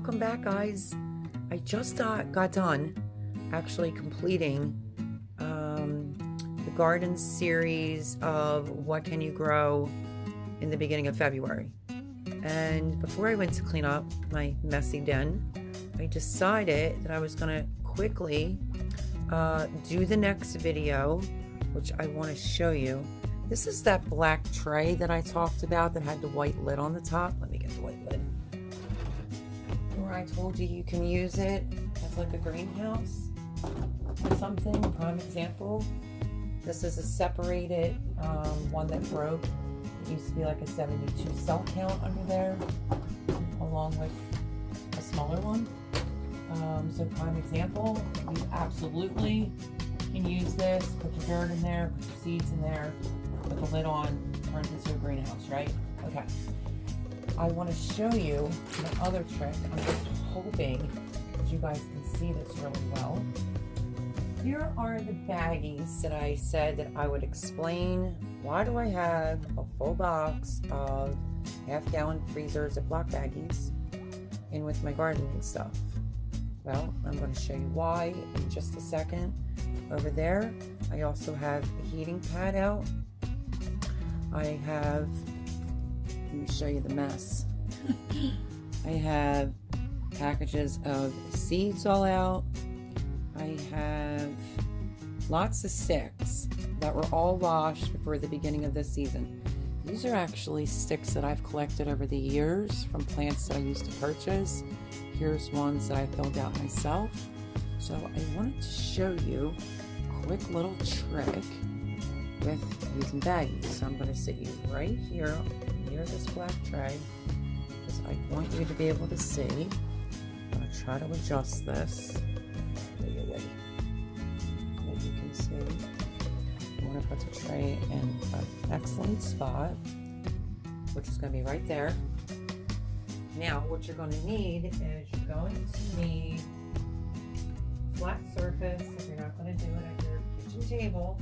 welcome back, guys. I just got done actually completing the garden series of what can you grow in the beginning of February. And before I went to clean up my messy den, I decided that I was going to quickly do the next video, which I want to show you. This is that black tray that I talked about that had the white lid on the top. Let me get the white lid. Where I told you can use it as like a greenhouse or something. Prime example. This is a separated one that broke. It used to be like a 72 cell count under there, along with a smaller one. So prime example, you absolutely can use this. Put your dirt in there, put your seeds in there, put the lid on, turns into a greenhouse, right? Okay. I want to show you the other trick. I'm just hoping that you guys can see this really well. Here are the baggies that I said that I would explain. Why do I have a full box of half-gallon freezer Ziploc baggies in with my gardening stuff? Well, I'm going to show you why in just a second. Over there, I also have a heating pad out. I have, let me show you the mess. I have packages of seeds all out. I have lots of sticks that were all washed before the beginning of this season. These are actually sticks that I've collected over the years from plants that I used to purchase. Here's ones that I filled out myself. So I wanted to show you a quick little trick with using baggies. So I'm going to sit you right here near this black tray because I want you to be able to see. I'm going to try to adjust this. As you can see, I want to put the tray in an excellent spot, which is going to be right there. Now, what you're going to need is you're going to need a flat surface if you're not going to do it at your kitchen table.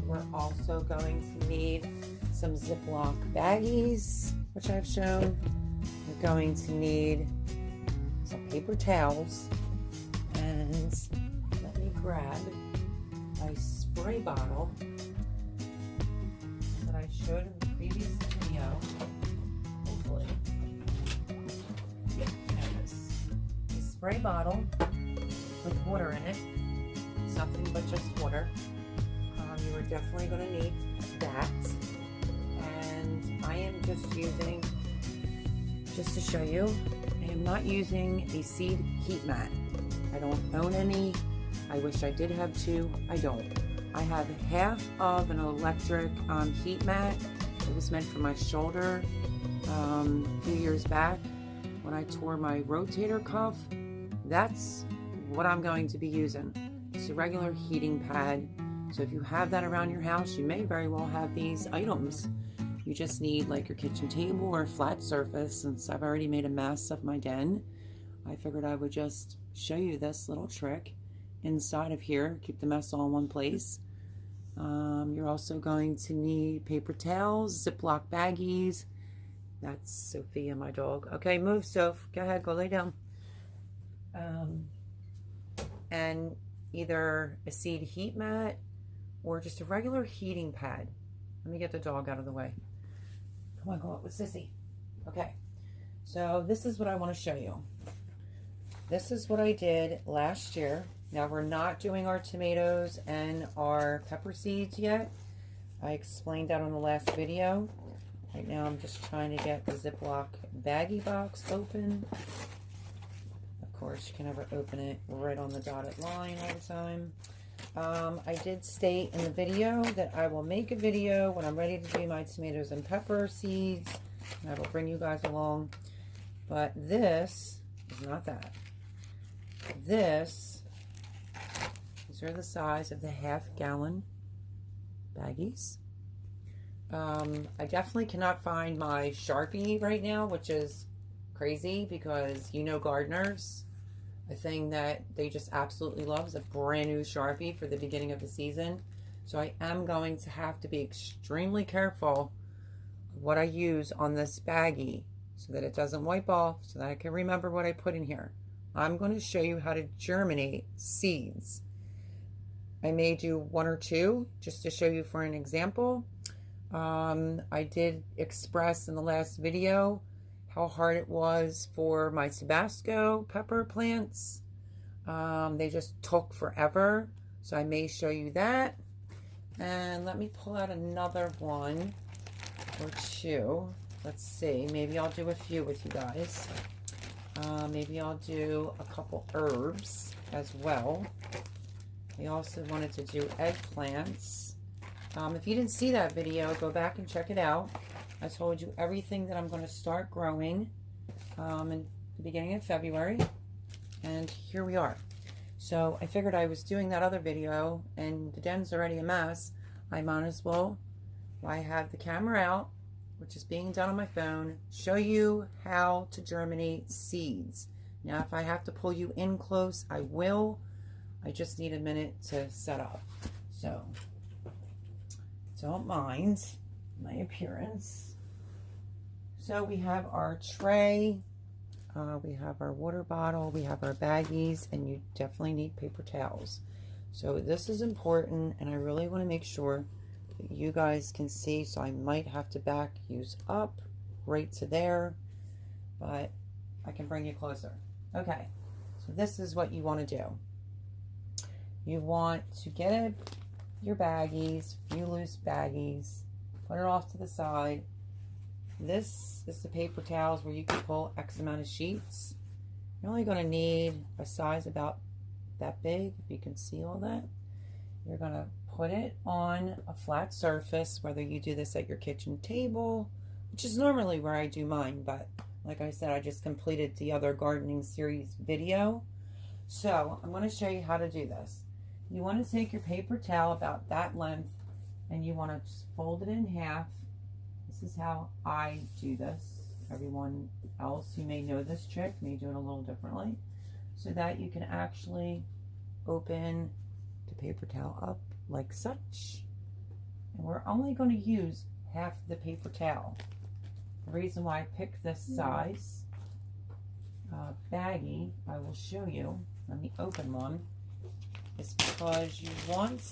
We're also going to need some Ziploc baggies, which I've shown. You're going to need some paper towels, and let me grab my spray bottle that I showed in the previous video. Hopefully, there it is. A spray bottle with water in it, nothing but just water. You are definitely going to need that, and I am just using, just to show you, I am not using a seed heat mat. I don't own any. I wish I did have two. I don't. I have half of an electric heat mat. It was meant for my shoulder a few years back when I tore my rotator cuff. That's what I'm going to be using. It's a regular heating pad. So if you have that around your house, you may very well have these items. You just need like your kitchen table or a flat surface. Since I've already made a mess of my den, I figured I would just show you this little trick inside of here. Keep the mess all in one place. You're also going to need paper towels, Ziploc baggies. That's Sophia, my dog. Okay, move, Soph. Go ahead, go lay down. And either a seed heat mat or just a regular heating pad. Let me get the dog out of the way. Come on, go up with Sissy. Okay, so this is what I want to show you. This is what I did last year. Now we're not doing our tomatoes and our pepper seeds yet. I explained that on the last video. Right now I'm just trying to get the Ziploc baggie box open. Of course, you can never open it right on the dotted line all the time. I did state in the video that I will make a video when I'm ready to do my tomatoes and pepper seeds, and I will bring you guys along. But this is not that. These are the size of the half-gallon baggies. I definitely cannot find my Sharpie right now, which is crazy because you know gardeners, a thing that they just absolutely love is a brand new Sharpie for the beginning of the season. So I am going to have to be extremely careful what I use on this baggie. so that it doesn't wipe off, so that I can remember what I put in here. I'm going to show you how to germinate seeds. I may do 1 or 2 just to show you for an example. I did express in the last video how hard it was for my Tabasco pepper plants. They just took forever, so I may show you that. And let me pull out another one or 2. Let's see, maybe I'll do a few with you guys. Maybe I'll do a couple herbs as well. I also wanted to do eggplants. If you didn't see that video, go back and check it out. I told you everything that I'm going to start growing in the beginning of February. And here we are. So I figured I was doing that other video and the den's already a mess. I might as well, while I have the camera out, which is being done on my phone, show you how to germinate seeds. Now, if I have to pull you in close, I will. I just need a minute to set up. So, don't mind my appearance. So we have our tray, we have our water bottle, we have our baggies, and you definitely need paper towels. So this is important, and I really want to make sure that you guys can see, so I might have to back use up right to there, but I can bring you closer. Okay, so this is what you want to do. You want to get your baggies, a few loose baggies, put it off to the side. This is the paper towels where you can pull X amount of sheets. You're only going to need a size about that big, if you can see all that. You're going to put it on a flat surface, whether you do this at your kitchen table, which is normally where I do mine, but like I said, I just completed the other gardening series video. So I'm going to show you how to do this. You want to take your paper towel about that length, and you want to just fold it in half. This is how I do this. Everyone else who may know this trick may do it a little differently, so that you can actually open the paper towel up like such. And we're only going to use half the paper towel. The reason why I picked this size baggie, I will show you. Let me open one. Is because you want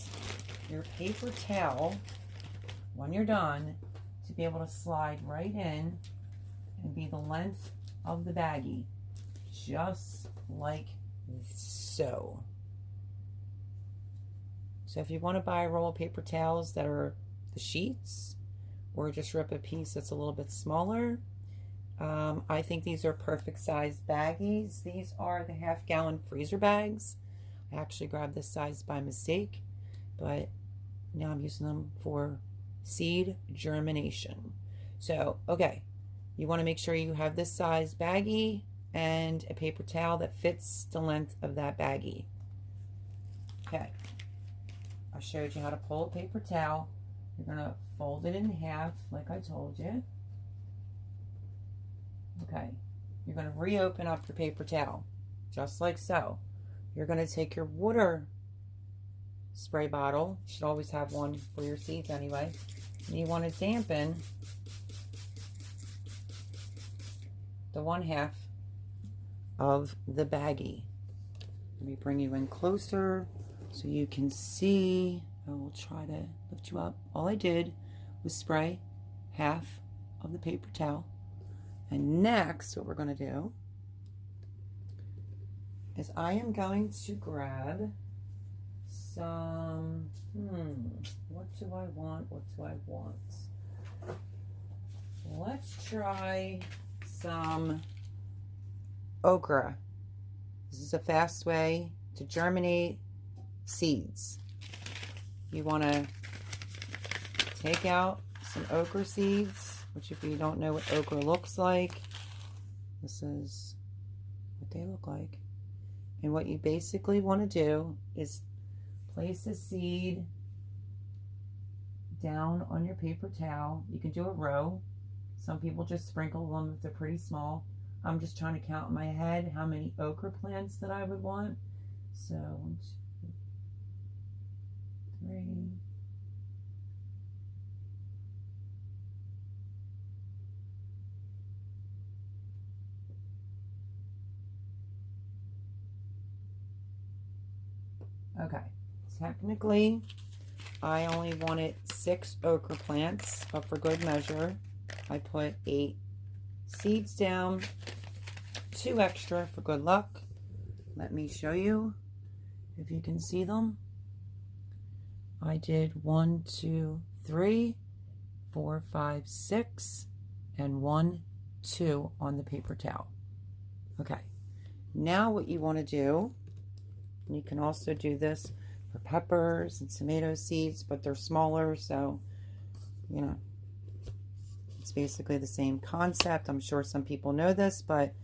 your paper towel, when you're done, to be able to slide right in and be the length of the baggie, just like so. So if you want to buy a roll of paper towels that are the sheets, or just rip a piece that's a little bit smaller, I think these are perfect size baggies. These are the half-gallon freezer bags. I actually grabbed this size by mistake, but now I'm using them for seed germination. So, okay, you want to make sure you have this size baggie and a paper towel that fits the length of that baggie. Okay, I showed you how to pull a paper towel. You're going to fold it in half like I told you. Okay, you're going to reopen up your paper towel, just like so. You're going to take your water spray bottle. You should always have one for your seeds anyway. And you want to dampen the 1/2 of the baggie. Let me bring you in closer so you can see. I will try to lift you up. All I did was spray half of the paper towel. And next, what we're going to do is I am going to grab some, what do I want? What do I want? Let's try some okra. This is a fast way to germinate seeds. You want to take out some okra seeds, which if you don't know what okra looks like, this is what they look like. And what you basically want to do is place a seed down on your paper towel. You can do a row. Some people just sprinkle them if they're pretty small. I'm just trying to count in my head how many okra plants that I would want. So 1, 2, 3. Okay, technically, I only wanted 6 okra plants, but for good measure, I put 8 seeds down, 2 extra for good luck. Let me show you if you can see them. I did 1, 2, 3, 4, 5, 6, and 1, 2 on the paper towel. Okay, now what you want to do, you can also do this for peppers and tomato seeds, but they're smaller, so, you know, it's basically the same concept. I'm sure some people know this, but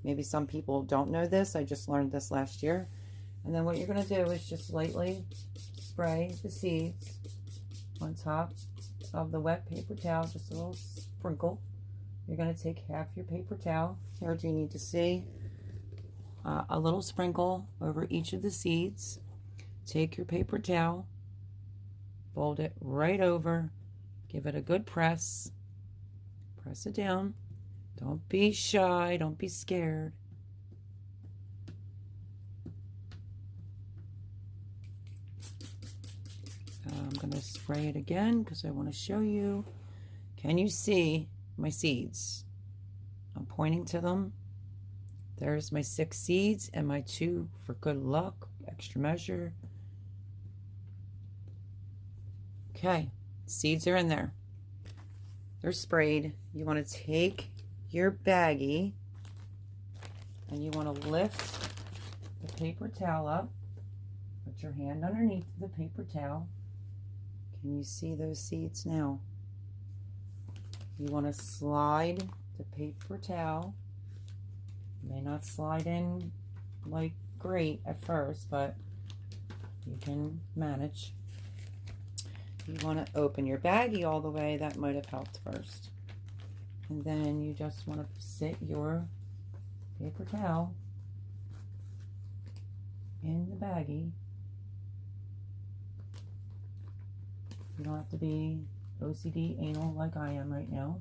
maybe some people don't know this. I just learned this last year. And then what you're going to do is just lightly spray the seeds on top of the wet paper towel, just a little sprinkle. You're going to take half your paper towel. Here, do you need to see? A little sprinkle over each of the seeds. Take your paper towel, fold it right over, give it a good press. Press it down. Don't be shy, don't be scared. I'm going to spray it again because I want to show you. Can you see my seeds? I'm pointing to them. There's my 6 seeds and my 2 for good luck, extra measure. Okay, seeds are in there. They're sprayed. You want to take your baggie and you want to lift the paper towel up. Put your hand underneath the paper towel. Can you see those seeds now? You want to slide the paper towel. It may not slide in like great at first, but you can manage. You want to open your baggie all the way. That might have helped first. And then you just want to sit your paper towel in the baggie. You don't have to be OCD anal like I am right now.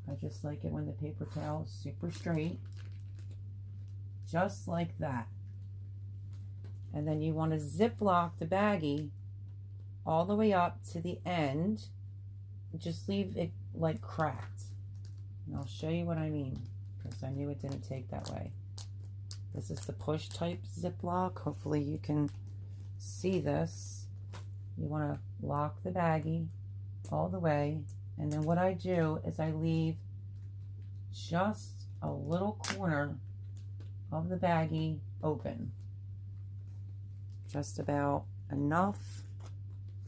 I just like it when the paper towel is super straight. Just like that. And then you want to ziplock the baggie all the way up to the end. Just leave it like cracked. And I'll show you what I mean, because I knew it didn't take that way. This is the push type Ziploc. Hopefully you can see this. You want to lock the baggie all the way. And then what I do is I leave just a little corner of the baggie open. Just about enough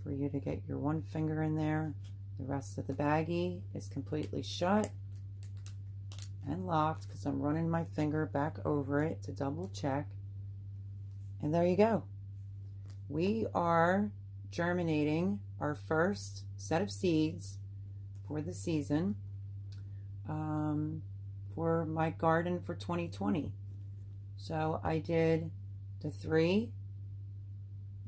for you to get your one finger in there. The rest of the baggie is completely shut and locked because I'm running my finger back over it to double check. And there you go. We are germinating our first set of seeds for the season for my garden for 2020. So I did the 3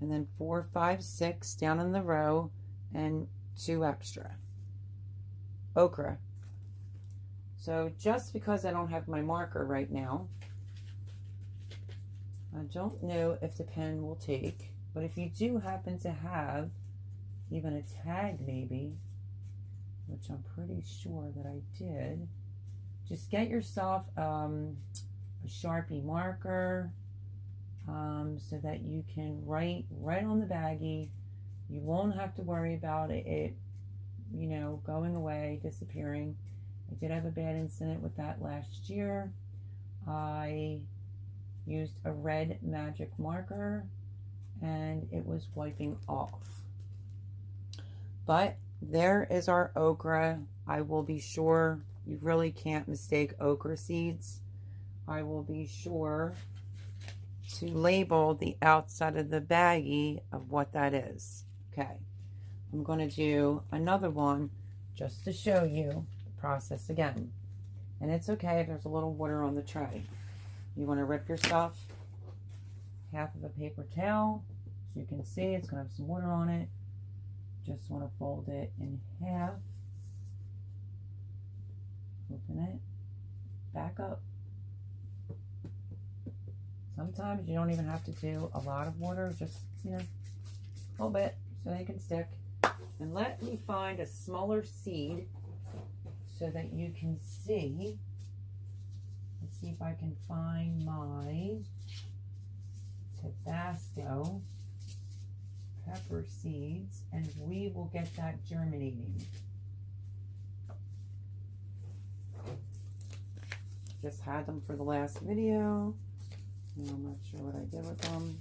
and then 4, 5, 6 down in the row and 2 extra okra. So just because I don't have my marker right now, I don't know if the pen will take, but if you do happen to have even a tag maybe, which I'm pretty sure that I did, just get yourself a Sharpie marker so that you can write right on the baggie. You won't have to worry about it, you know, going away, disappearing. I did have a bad incident with that last year. I used a red magic marker and it was wiping off. But there is our okra. I will be sure, you really can't mistake okra seeds. I will be sure to label the outside of the baggie of what that is. Okay, I'm going to do another one just to show you the process again. And it's okay if there's a little water on the tray. You want to rip yourself half of a paper towel. As you can see, it's going to have some water on it. Just want to fold it in half. Open it back up Sometimes you don't even have to do a lot of water, just, you know, a little bit so they can stick. And let me find a smaller seed so that you can see. Let's see if I can find my Tabasco pepper seeds, and we will get that germinating. Just had them for the last video. I'm not sure what I did with them.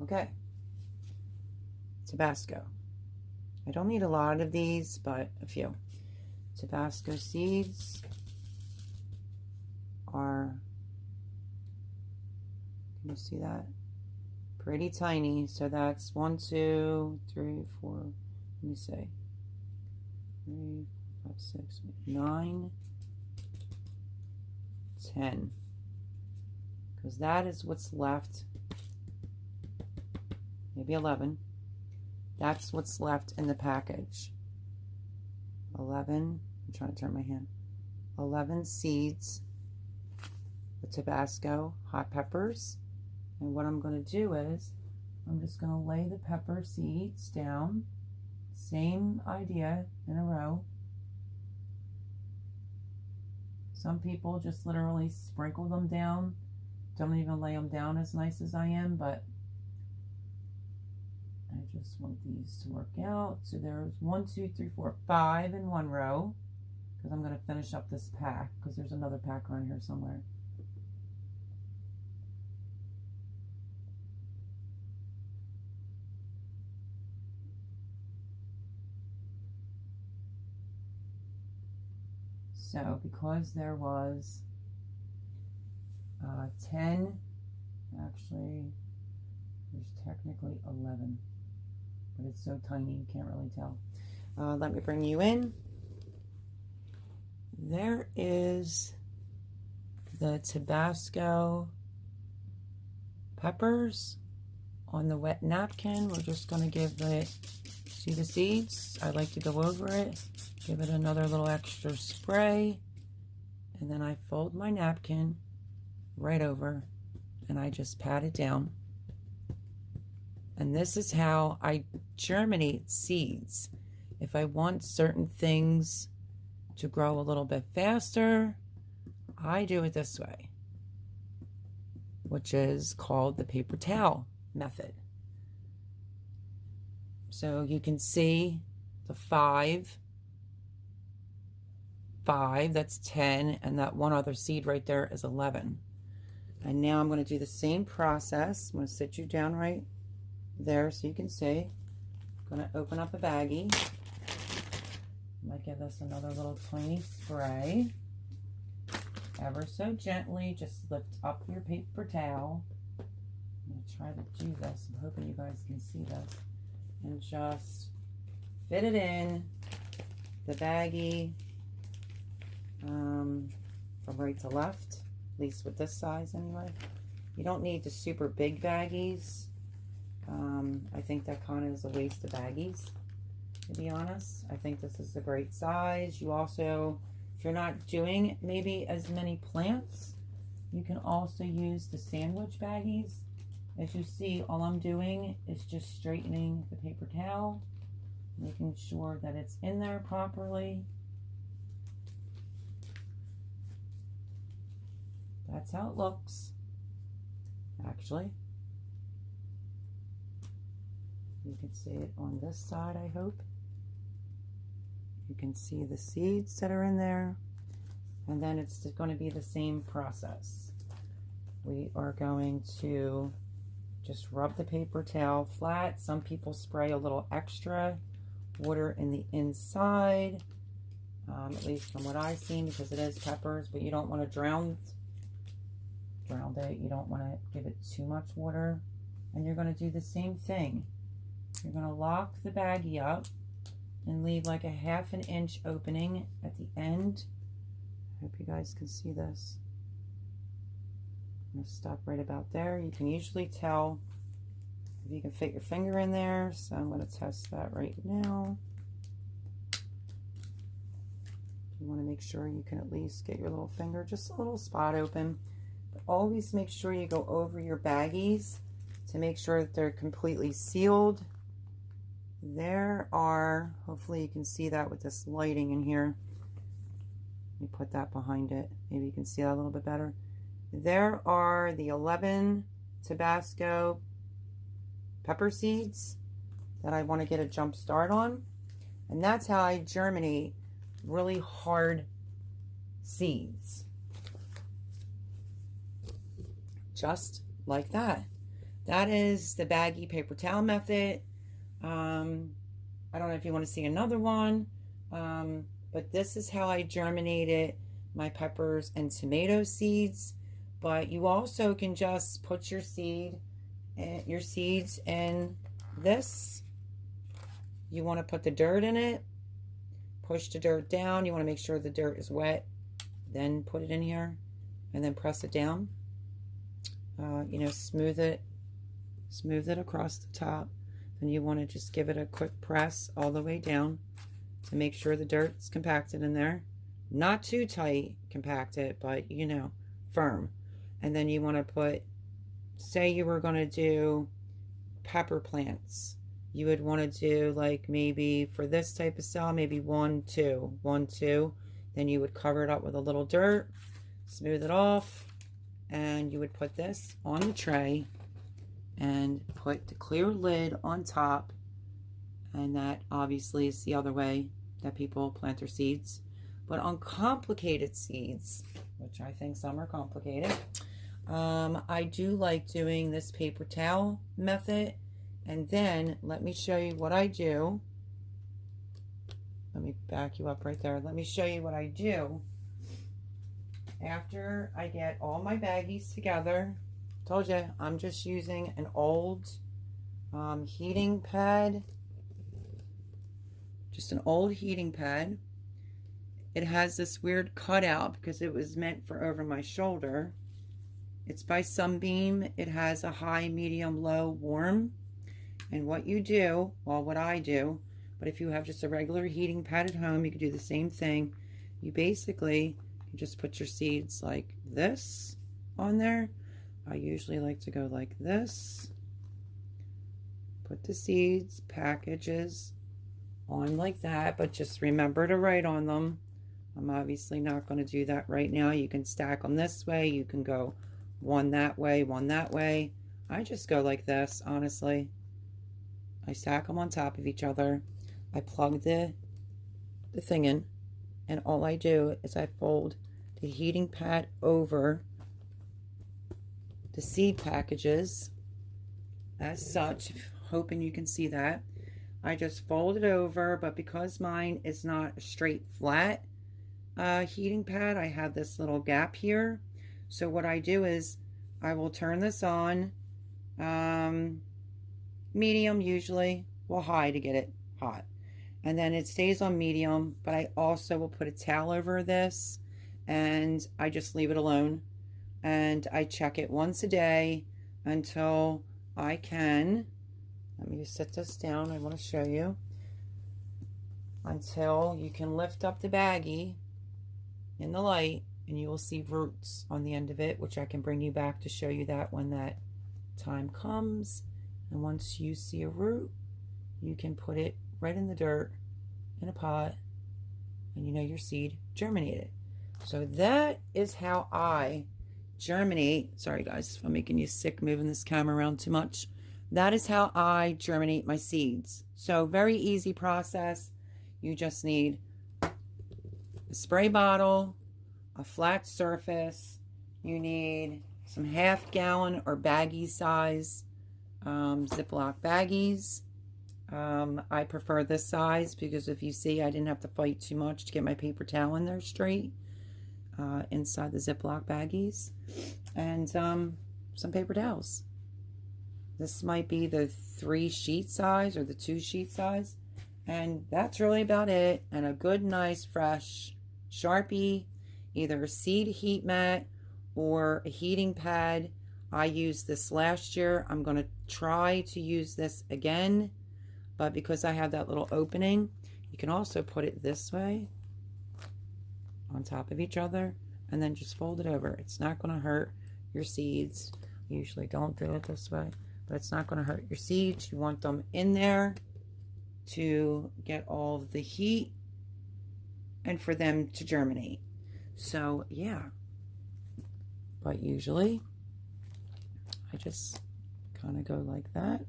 Okay. Tabasco. I don't need a lot of these, but a few. Tabasco seeds are, can you see that? Pretty tiny. So that's 1, 2, 3, 4, let me see. 3, 5, 6, 9, 10. Because that is what's left. Maybe 11. That's what's left in the package. 11. I'm trying to turn my hand. 11 seeds. The Tabasco hot peppers. And what I'm going to do is I'm just going to lay the pepper seeds down. Same idea in a row. Some people just literally sprinkle them down. Don't even lay them down as nice as I am, but I just want these to work out. So there's 1, 2, 3, 4, 5 in one row, because I'm going to finish up this pack, because there's another pack around here somewhere. So because there was 10, actually there's technically 11, but it's so tiny you can't really tell. Let me bring you in. There is the Tabasco peppers on the wet napkin. We're just going to give it, see the seeds? I like to go over it, give it another little extra spray, and then I fold my napkin right over and I just pat it down. And this is how I germinate seeds. If I want certain things to grow a little bit faster, I do it this way, which is called the paper towel method. So you can see the 5, that's 10, and that one other seed right there is 11. And now I'm going to do the same process. I'm going to sit you down right there so you can see. I'm going to open up a baggie. I might give this another little tiny spray. Ever so gently, just lift up your paper towel. I'm going to try to do this. I'm hoping you guys can see this. And just fit it in the baggie from right to left, at least with this size anyway. You don't need the super big baggies. I think that kind of is a waste of baggies, to be honest. I think this is a great size. You also, if you're not doing maybe as many plants, you can also use the sandwich baggies. As you see, all I'm doing is just straightening the paper towel, making sure that it's in there properly. That's how it looks, actually. You can see it on this side, I hope. You can see the seeds that are in there. And then it's going to be the same process. We are going to just rub the paper towel flat. Some people spray a little extra water in the inside, at least from what I've seen, because it is peppers, but you don't want to drown it. You don't want to give it too much water. And you're going to do the same thing. You're going to lock the baggie up and leave like a 1/2 inch opening at the end. I hope you guys can see this. I'm going to stop right about there. You can usually tell if you can fit your finger in there, so I'm going to test that right now. You want to make sure you can at least get your little finger, just a little spot open. Always make sure you go over your baggies to make sure that they're completely sealed. There are, hopefully you can see that with this lighting in here. Let me put that behind it. Maybe you can see that a little bit better. There are the 11 Tabasco pepper seeds that I want to get a jump start on. And that's how I germinate really hard seeds. Just like that. That is the baggy paper towel method. I don't know if you want to see another one, but this is how I germinated my peppers and tomato seeds. But you also can just put your seeds in this. You want to put the dirt in it, push the dirt down. You want to make sure the dirt is wet, then put it in here and then press it down. You know, smooth it across the top. Then you want to just give it a quick press all the way down to make sure the dirt's compacted in there. Not too tight compacted, but you know, firm. And then you want to put, say you were going to do pepper plants. You would want to do like maybe for this type of cell, maybe 1, 2, 1, 2. Then you would cover it up with a little dirt, smooth it off, and you would put this on the tray and put the clear lid on top. And that obviously is the other way that people plant their seeds. But on complicated seeds, which I think some are complicated, I do like doing this paper towel method. And then let me show you what I do. Let me back you up right there. Let me show you what I do after I get all my baggies together. Told you, I'm just using an old heating pad. Just an old heating pad. It has this weird cutout because it was meant for over my shoulder. It's by Sunbeam. It has a high, medium, low, warm. And what you do, well, what I do, but if you have just a regular heating pad at home, you can do the same thing. You basically just put your seeds like this on there. I usually like to go like this. Put the seeds, packages on like that, but just remember to write on them. I'm obviously not going to do that right now. You can stack them this way. You can go one that way, one that way. I just go like this, honestly. I stack them on top of each other. I plug the thing in, and all I do is I fold the heating pad over the seed packages as such, hoping you can see that. I just fold it over, but because mine is not a straight flat heating pad, I have this little gap here. So what I do is I will turn this on medium usually, well high to get it hot, and then it stays on medium, but I also will put a towel over this and I just leave it alone. And I check it once a day until I can, let me just set this down, I want to show you, until you can lift up the baggie in the light and you will see roots on the end of it, which I can bring you back to show you that when that time comes. And once you see a root, you can put it right in the dirt in a pot, and you know your seed germinated. So that is how I germinate. Sorry guys if I'm making you sick moving this camera around too much. That is how I germinate my seeds. So very easy process. You just need a spray bottle, a flat surface. You need some half-gallon or baggie size Ziploc baggies. I prefer this size because if you see, I didn't have to fight too much to get my paper towel in there straight inside the Ziploc baggies, and some paper towels. This might be the 3 sheet size or the 2 sheet size, and that's really about it. And a good, nice, fresh Sharpie, either a seed heat mat or a heating pad. I used this last year. I'm going to try to use this again, but because I have that little opening, you can also put it this way on top of each other and then just fold it over. It's not going to hurt your seeds. I usually don't do it this way, but it's not going to hurt your seeds. You want them in there to get all of the heat and for them to germinate. So yeah, but usually I just kind of go like that,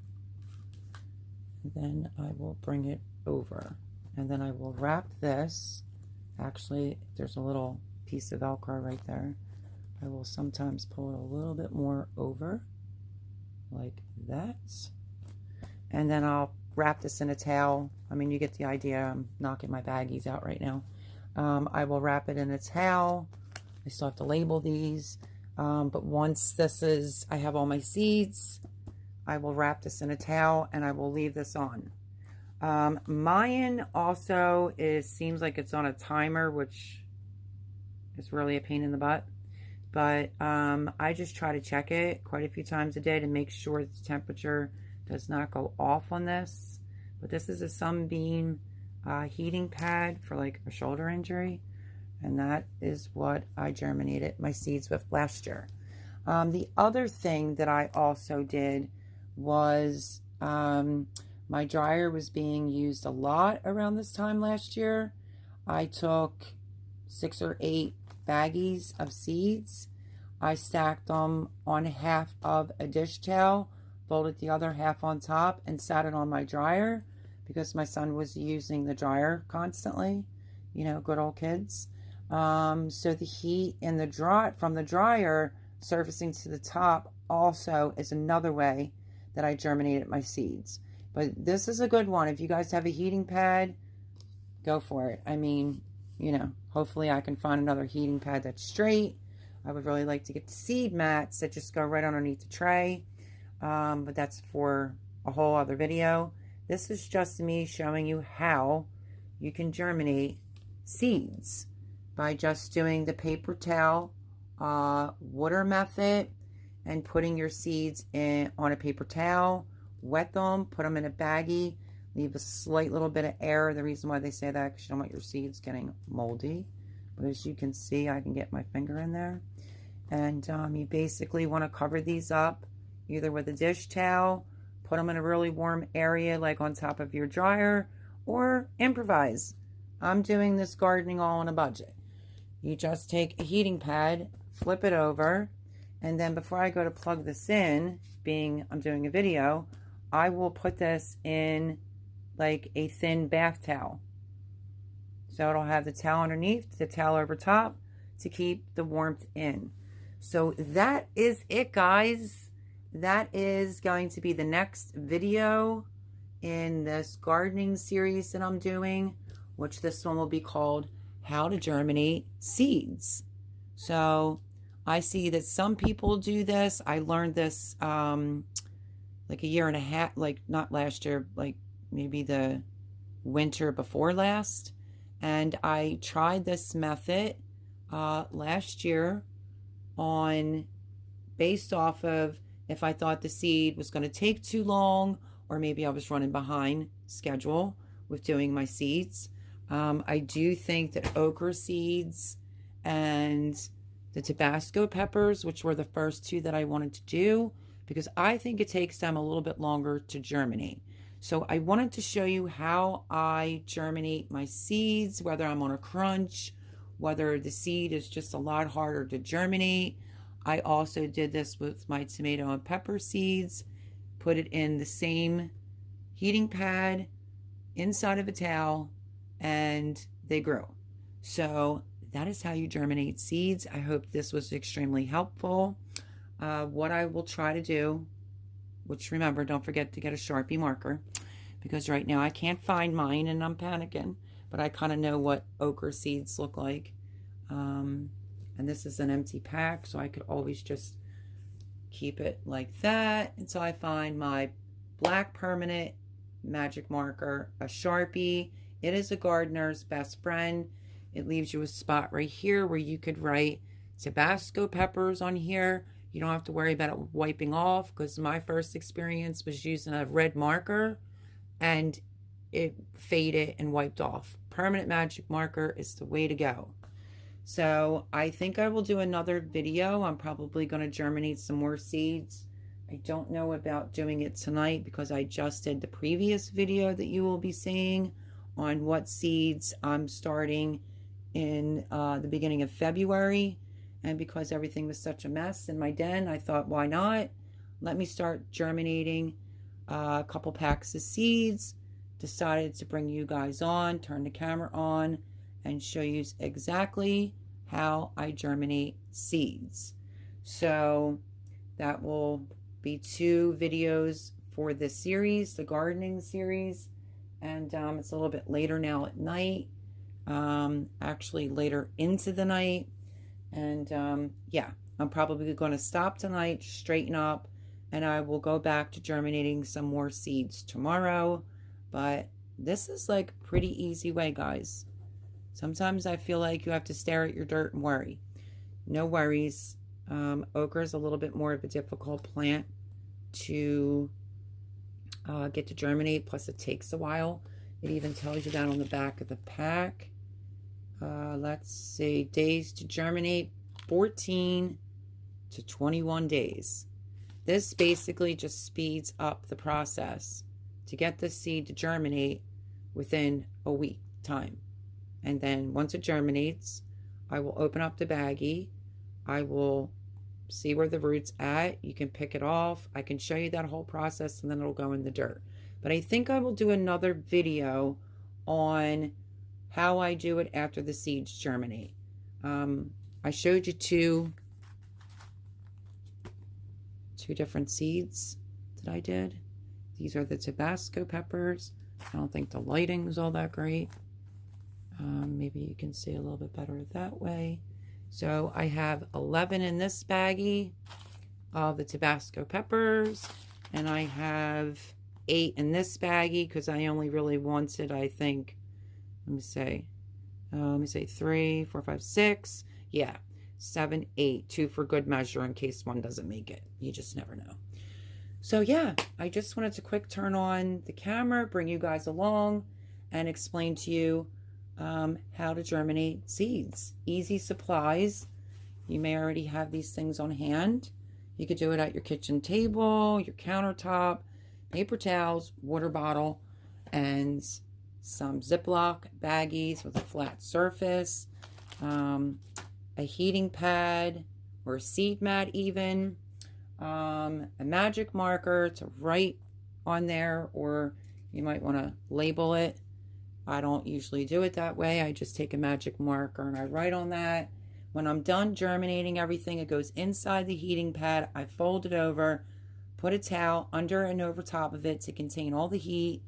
and then I will bring it over, and then I will wrap this. Actually, there's a little piece of Velcro right there. I will sometimes pull it a little bit more over like that, and then I'll wrap this in a towel. I mean, you get the idea. I'm knocking my baggies out right now. I will wrap it in a towel. I still have to label these, but once this is, I have all my seeds, I will wrap this in a towel and I will leave this on. Mine also seems like it's on a timer, which is really a pain in the butt. But I just try to check it quite a few times a day to make sure the temperature does not go off on this. But this is a Sunbeam heating pad for like a shoulder injury. And that is what I germinated my seeds with last year. The other thing that I also did was my dryer was being used a lot around this time last year. I took 6 or 8 baggies of seeds. I stacked them on half of a dish towel, folded the other half on top, and sat it on my dryer because my son was using the dryer constantly. You know, good old kids. So the heat in the from the dryer surfacing to the top also is another way that I germinated my seeds. But this is a good one. If you guys have a heating pad, go for it. I mean, you know, hopefully I can find another heating pad that's straight. I would really like to get the seed mats that just go right underneath the tray. But that's for a whole other video. This is just me showing you how you can germinate seeds by just doing the paper towel water method and putting your seeds on a paper towel, wet them, put them in a baggie, leave a slight little bit of air. The reason why they say that, because you don't want your seeds getting moldy. But as you can see, I can get my finger in there. And you basically want to cover these up either with a dish towel, put them in a really warm area like on top of your dryer, or improvise. I'm doing this gardening all on a budget. You just take a heating pad, flip it over, and then before I go to plug this in, being I'm doing a video, I will put this in like a thin bath towel. So it'll have the towel underneath, the towel over top to keep the warmth in. So that is it, guys. That is going to be the next video in this gardening series that I'm doing, which this one will be called How to Germinate Seeds. So I see that some people do this. I learned this like a year and a half, like not last year, like maybe the winter before last. And I tried this method last year based off of if I thought the seed was going to take too long, or maybe I was running behind schedule with doing my seeds. I do think that okra seeds and the Tabasco peppers, which were the first 2 that I wanted to do, because I think it takes them a little bit longer to germinate. So I wanted to show you how I germinate my seeds, whether I'm on a crunch, whether the seed is just a lot harder to germinate. I also did this with my tomato and pepper seeds, put it in the same heating pad inside of a towel, and they grew. So that is how you germinate seeds. I hope this was extremely helpful. What I will try to do, which remember, don't forget to get a Sharpie marker, because right now I can't find mine and I'm panicking, but I kind of know what okra seeds look like. And this is an empty pack, so I could always just keep it like that until I find my black permanent magic marker, a Sharpie. It is a gardener's best friend. It leaves you a spot right here where you could write Tabasco peppers on here. You don't have to worry about it wiping off, because my first experience was using a red marker and it faded and wiped off. Permanent magic marker is the way to go. So I think I will do another video. I'm probably going to germinate some more seeds. I don't know about doing it tonight because I just did the previous video that you will be seeing on what seeds I'm starting in the beginning of February. And because everything was such a mess in my den, I thought, why not? Let me start germinating a couple packs of seeds. Decided to bring you guys on, turn the camera on, and show you exactly how I germinate seeds. So that will be 2 videos for this series, the gardening series. And it's a little bit later now at night, actually later into the night. And yeah, I'm probably going to stop tonight, straighten up, and I will go back to germinating some more seeds tomorrow. But this is like a pretty easy way, guys. Sometimes I feel like you have to stare at your dirt and worry. No worries. Okra is a little bit more of a difficult plant to get to germinate. Plus, it takes a while. It even tells you that on the back of the pack. Let's see. Days to germinate, 14 to 21 days. This basically just speeds up the process to get the seed to germinate within a week time. And then once it germinates, I will open up the baggie. I will see where the root's at. You can pick it off. I can show you that whole process, and then it'll go in the dirt. But I think I will do another video on how I do it after the seeds germinate. I showed you two different seeds that I did. These are the Tabasco peppers. I don't think the lighting is all that great. Maybe you can see a little bit better that way. So I have 11 in this baggie of the Tabasco peppers, and I have 8 in this baggie because I only really wanted, I think, let me say 3, 4, 5, 6. Yeah, 7, 8. 2 for good measure in case one doesn't make it. You just never know. So yeah, I just wanted to quick turn on the camera, bring you guys along, and explain to you how to germinate seeds. Easy supplies. You may already have these things on hand. You could do it at your kitchen table, your countertop, paper towels, water bottle, and some Ziploc baggies with a flat surface, a heating pad or a seed mat even, a magic marker to write on there, or you might want to label it. I don't usually do it that way. I just take a magic marker and I write on that. When I'm done germinating everything, it goes inside the heating pad. I fold it over, put a towel under and over top of it to contain all the heat.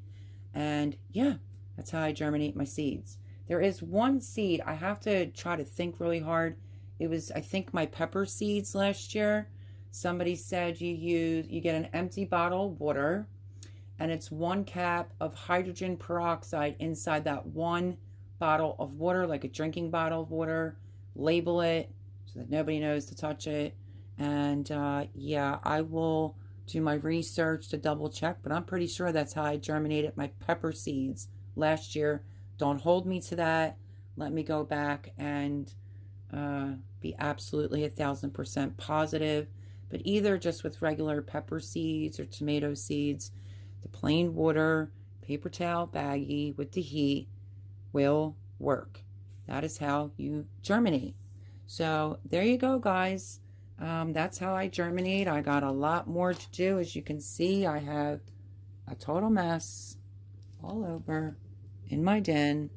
And yeah, that's how I germinate my seeds. There is one seed, I have to try to think really hard. It was, I think, my pepper seeds last year. Somebody said you get an empty bottle of water, and it's 1 cap of hydrogen peroxide inside that 1 bottle of water, like a drinking bottle of water. Label it so that nobody knows to touch it. And yeah, I will do my research to double check, but I'm pretty sure that's how I germinated my pepper seeds last year. Don't hold me to that. Let me go back and be absolutely 1000% positive. But either just with regular pepper seeds or tomato seeds, the plain water, paper towel baggie with the heat will work. That is how you germinate. So there you go, guys. That's how I germinate. I got a lot more to do. As you can see, I have a total mess all over in my den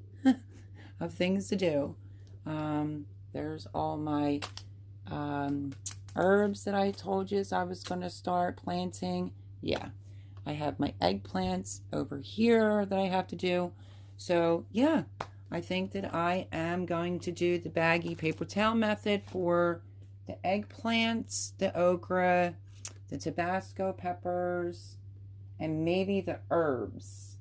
of things to do. There's all my herbs that I told you I was going to start planting. Yeah, I have my eggplants over here that I have to do. So yeah, I think that I am going to do the baggy paper towel method for the eggplants, the okra, the Tabasco peppers, and maybe the herbs.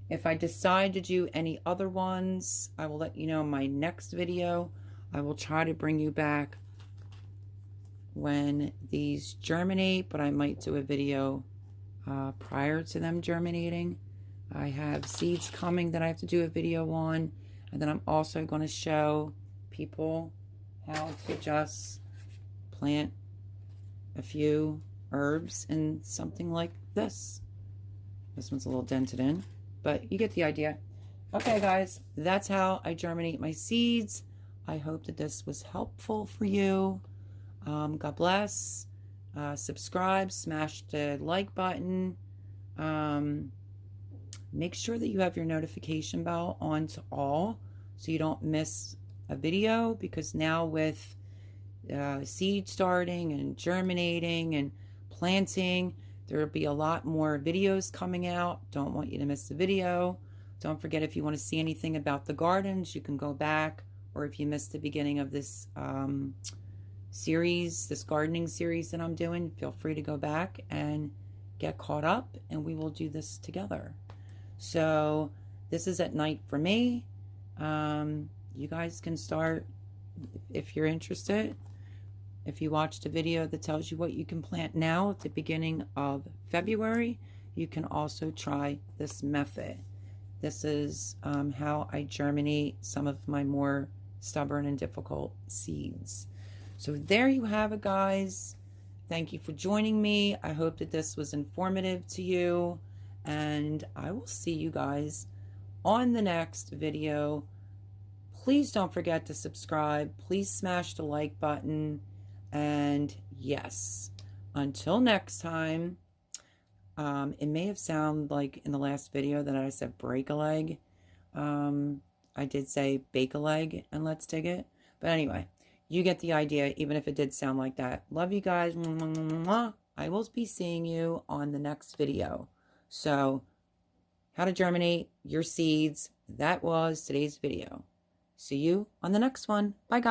If I decide to do any other ones, I will let you know in my next video. I will try to bring you back when these germinate, but I might do a video prior to them germinating. I have seeds coming that I have to do a video on, And then I'm also going to show people how to just plant a few herbs in something like this. This one's a little dented in, but you get the idea. Okay, guys, that's how I germinate my seeds. I hope that this was helpful for you. God bless. Subscribe, smash the like button. Make sure that you have your notification bell on to all so you don't miss a video, because now with seed starting and germinating and planting, there will be a lot more videos coming out. Don't want you to miss the video. Don't forget, if you want to see anything about the gardens, you can go back, or if you missed the beginning of this series, this gardening series that I'm doing, feel free to go back and get caught up, and we will do this together. So this is at night for me. You guys can start if you're interested. If you watched a video that tells you what you can plant now at the beginning of February, you can also try this method. This is how I germinate some of my more stubborn and difficult seeds. So there you have it, guys. Thank you for joining me. I hope that this was informative to you, and I will see you guys on the next video. Please don't forget to subscribe. Please smash the like button. And yes, until next time. It may have sounded like in the last video that I said break a leg. I did say bake a leg and let's dig it. But anyway, you get the idea, even if it did sound like that. Love you guys. I will be seeing you on the next video. So, how to germinate your seeds. That was today's video. See you on the next one. Bye, guys.